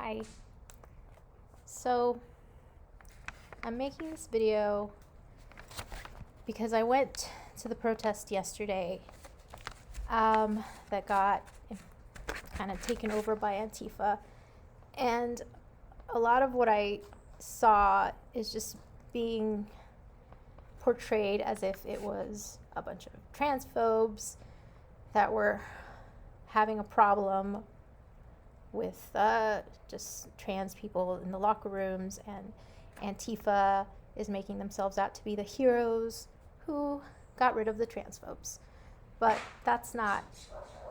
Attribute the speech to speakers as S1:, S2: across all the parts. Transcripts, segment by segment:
S1: Hi. So, I'm making this video because I went to the protest yesterday that got kind of taken over by Antifa. And a lot of what I saw is just being portrayed as if it was a bunch of transphobes that were having a problem with just trans people in the locker rooms, and Antifa is making themselves out to be the heroes who got rid of the transphobes. But that's not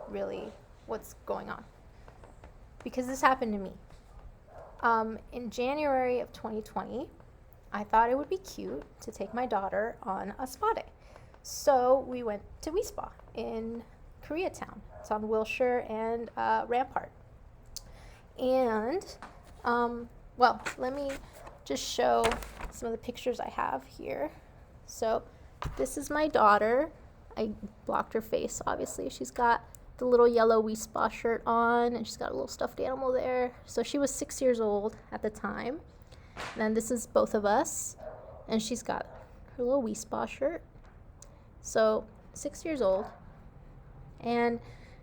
S1: really what's going on, because this happened to me. In January of 2020, I thought it would be cute to take my daughter on a spa day. So we went to Wii Spa in Koreatown. It's on Wilshire and Rampart. And, let me just show some of the pictures I have here. So this is my daughter. I blocked her face, obviously. She's got the little yellow Wii Spa shirt on, and she's got a little stuffed animal there. So she was 6 years old at the time. And then this is both of us, and she's got her little Wii Spa shirt. So 6 years old. And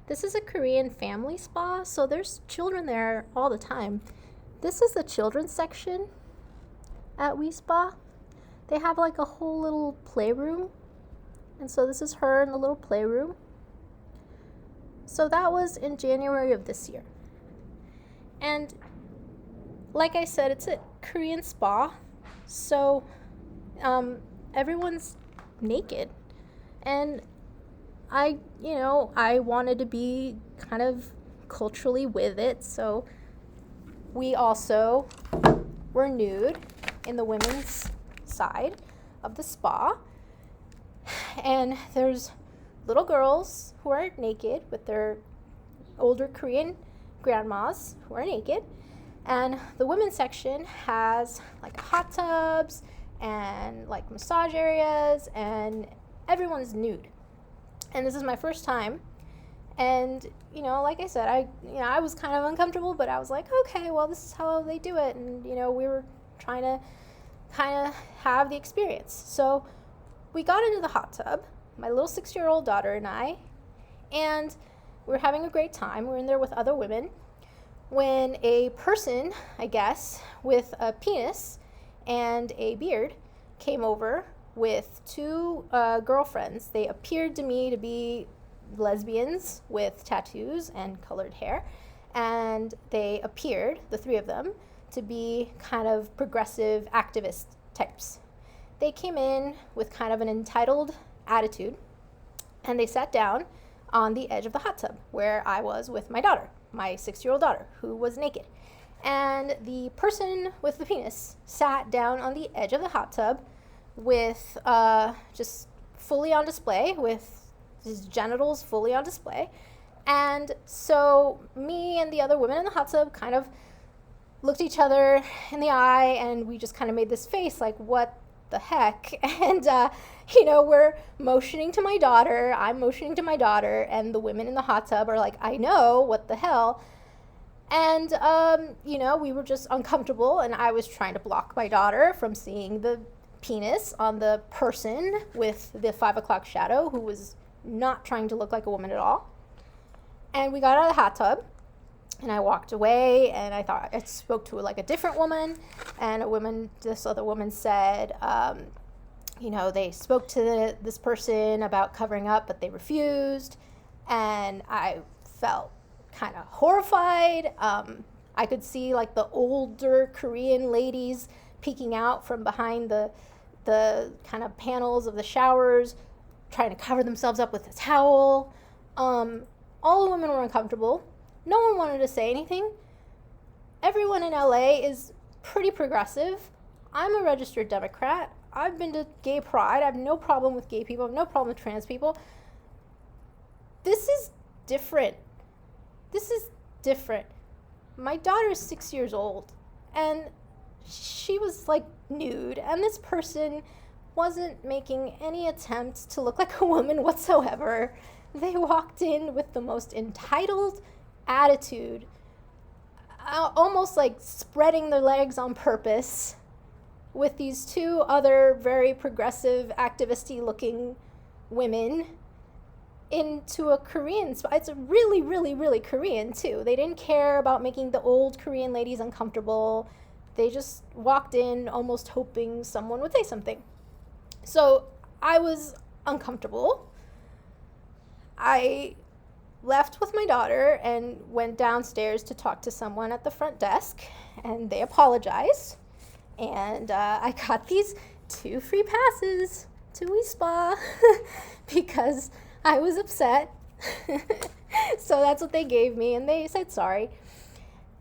S1: this is a Korean family spa, so there's children there all the time. This is the children's section at Wii Spa. They have like a whole little playroom. And so this is her in the little playroom. So that was in January of this year. And like I said, it's a Korean spa. So everyone's naked. And I wanted to be kind of culturally with it, so we also were nude in the women's side of the spa. And there's little girls who are naked with their older Korean grandmas who are naked. And the women's section has like hot tubs and like massage areas, and everyone's nude. And this is my first time. And, like I said, I was kind of uncomfortable, but I was like, okay, well, this is how they do it. And, we were trying to kind of have the experience. So we got into the hot tub, my little 6-year-old daughter and I, and we were having a great time. We were in there with other women when a person, I guess, with a penis and a beard came over with two girlfriends. They appeared to me to be lesbians with tattoos and colored hair, and they appeared, the three of them, to be kind of progressive activist types. They came in with kind of an entitled attitude, and they sat down on the edge of the hot tub where I was with my daughter, my 6-year-old daughter, who was naked. And the person with the penis sat down on the edge of the hot tub with just fully on display, with his genitals fully on display. And so me and the other women in the hot tub kind of looked each other in the eye, and we just kind of made this face like, what the heck? And we're motioning to my daughter, I'm motioning to my daughter, and the women in the hot tub are like, I know, what the hell? And we were just uncomfortable, and I was trying to block my daughter from seeing the penis on the person with the 5 o'clock shadow, who was not trying to look like a woman at all. And we got out of the hot tub, and I walked away, and I thought I spoke to like a different woman, and this other woman said, they spoke to this person about covering up, but they refused. And I felt kind of horrified. I could see like the older Korean ladies peeking out from behind the kind of panels of the showers, trying to cover themselves up with a towel. All the women were uncomfortable. No one wanted to say anything. Everyone in LA is pretty progressive. I'm a registered Democrat. I've been to gay pride. I have no problem with gay people. I have no problem with trans people. This is different. My daughter is 6 years old, and she was like nude, and this person wasn't making any attempts to look like a woman whatsoever. They walked in with the most entitled attitude. almost like spreading their legs on purpose with these two other very progressive, activisty looking women into a Korean spot. It's really, really, really Korean too. They didn't care about making the old Korean ladies uncomfortable. They just walked in almost hoping someone would say something. So I was uncomfortable. I left with my daughter and went downstairs to talk to someone at the front desk, and they apologized. And I got these 2 free passes to Wii Spa because I was upset. So that's what they gave me, and they said sorry.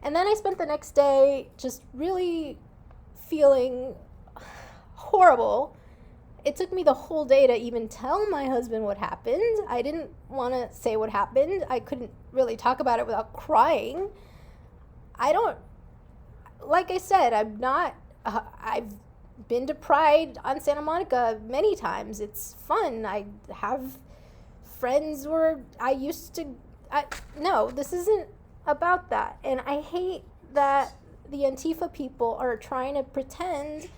S1: And then I spent the next day just really feeling horrible. It took me the whole day to even tell my husband what happened. I didn't want to say what happened. I couldn't really talk about it without crying. Like I said, I've been to Pride on Santa Monica many times. It's fun. I have friends where no, this isn't about that. And I hate that the Antifa people are trying to pretend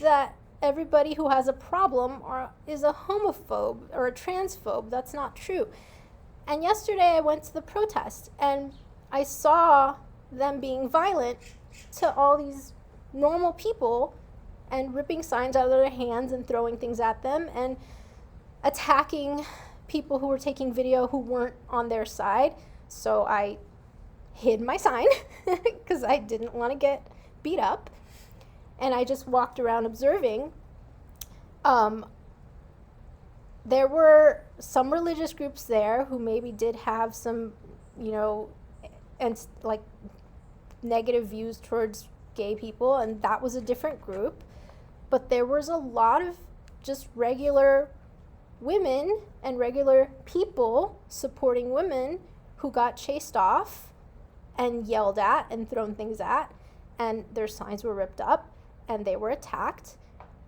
S1: that everybody who has a problem is a homophobe or a transphobe. That's not true. And yesterday I went to the protest and I saw them being violent to all these normal people and ripping signs out of their hands and throwing things at them and attacking people who were taking video who weren't on their side. So I hid my sign because I didn't want to get beat up. And I just walked around observing. There were some religious groups there who maybe did have some, and like negative views towards gay people, and that was a different group. But there was a lot of just regular women and regular people supporting women who got chased off and yelled at and thrown things at, and their signs were ripped up and they were attacked.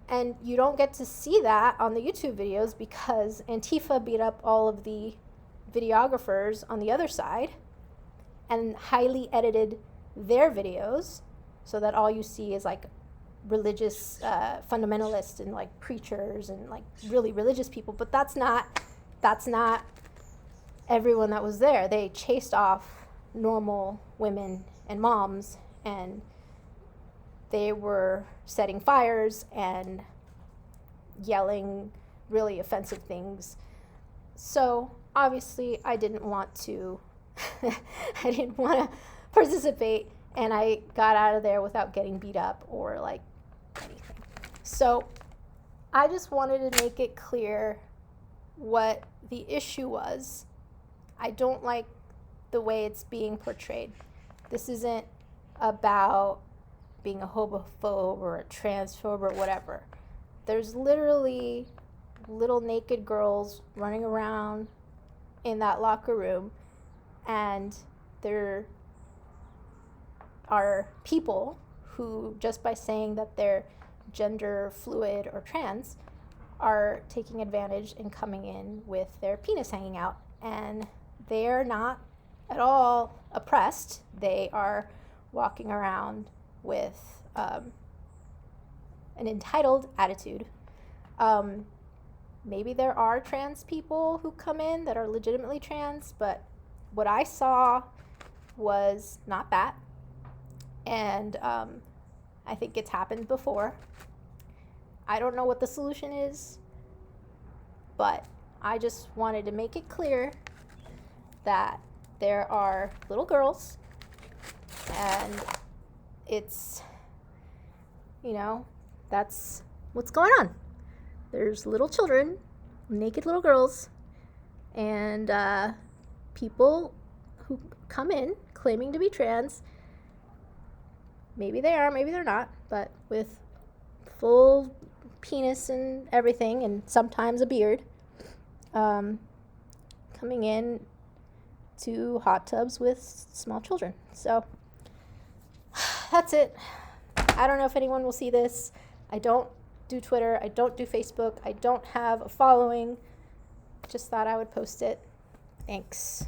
S1: And you don't get to see that on the YouTube videos because Antifa beat up all of the videographers on the other side and highly edited their videos so that all you see is like religious fundamentalists and like preachers and like really religious people. But that's not everyone that was there. They chased off normal women and moms, and they were setting fires and yelling really offensive things. So obviously I didn't want to participate, and I got out of there without getting beat up or like anything. So I just wanted to make it clear what the issue was. I don't like the way it's being portrayed. This isn't about being a homophobe or a transphobe or whatever. There's literally little naked girls running around in that locker room, and there are people who, just by saying that they're gender fluid or trans, are taking advantage and coming in with their penis hanging out. And they are not at all oppressed. They are walking around with an entitled attitude. Maybe there are trans people who come in that are legitimately trans, but what I saw was not that. And I think it's happened before. I don't know what the solution is, but I just wanted to make it clear that there are little girls, and it's, that's what's going on. There's little children, naked little girls, and people who come in claiming to be trans. Maybe they are, maybe they're not, but with full penis and everything, and sometimes a beard, coming in to hot tubs with small children. So that's it. I don't know if anyone will see this. I don't do Twitter. I don't do Facebook. I don't have a following. Just thought I would post it. Thanks.